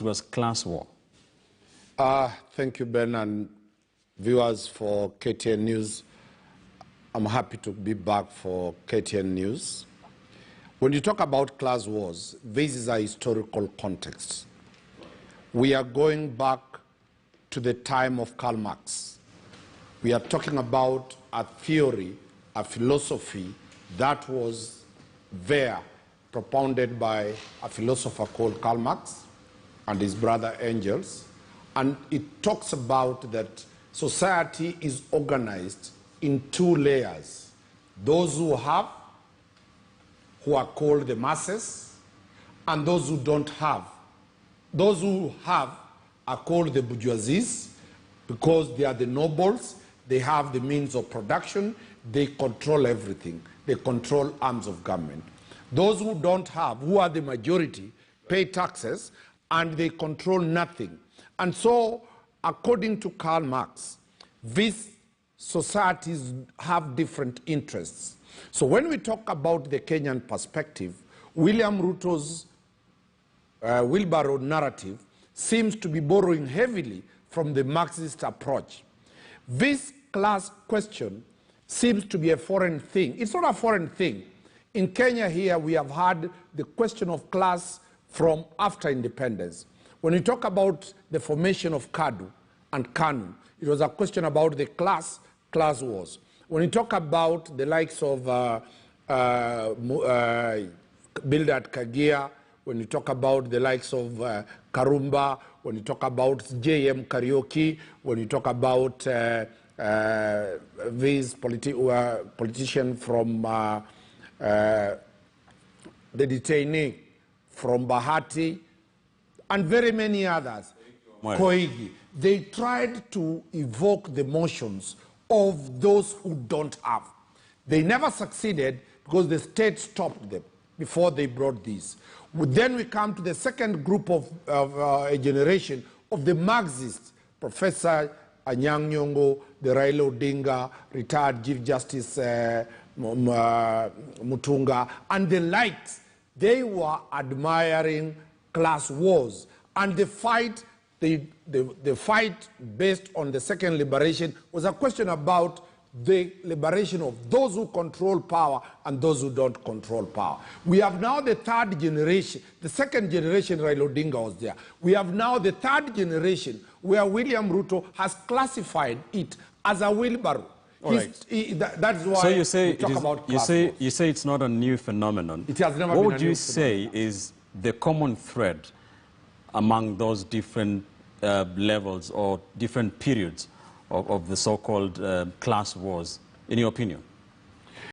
was class war? Thank you, Ben, and viewers for KTN News. I'm happy to be back for KTN News. When you talk about class wars, this is a historical context. We are going back to the time of Karl Max. We are talking about a theory, a philosophy that was there, propounded by a philosopher called Karl Max and his brother Engels. And it talks about that society is organized in two layers. Those who have, who are called the masses, and those who don't have. Those who have are called the bourgeoisie because they are the nobles, they have the means of production, they control everything, they control arms of government. Those who don't have, who are the majority, pay taxes and they control nothing. And so, according to Karl Marx, these societies have different interests. So when we talk about the Kenyan perspective, William Ruto's wheelbarrow narrative seems to be borrowing heavily from the Marxist approach. This class question seems to be a foreign thing. It's not a foreign thing. In Kenya here, we have had the question of class from after independence. When we talk about the formation of KADU and KANU, it was a question about the class wars. When we talk about the likes of Bildad Kagia, when we talk about the likes of Karumba, when we talk about JM Karaoke, when we talk about these politicians from the detainee, from Bahati, and very many others, Koigi, they tried to evoke the emotions of those who don't have. They never succeeded because the state stopped them before they brought these. Then we come to the second group of a generation of the Marxists, Professor Anyang' Nyong'o, the Raila Odinga, retired Chief Justice Mutunga, and the likes. They were admiring class wars, and the fight based on the second liberation was a question about the liberation of those who control power and those who don't control power. We have now the third generation, the second generation Raila Odinga was there. We have now the third generation where William Ruto has classified it as a wheelbarrow. Right. That's why so you say we talk about class wars. You say it's not a new phenomenon. It has never what been would you say is the common thread among those different levels or different periods of the so-called class wars, in your opinion?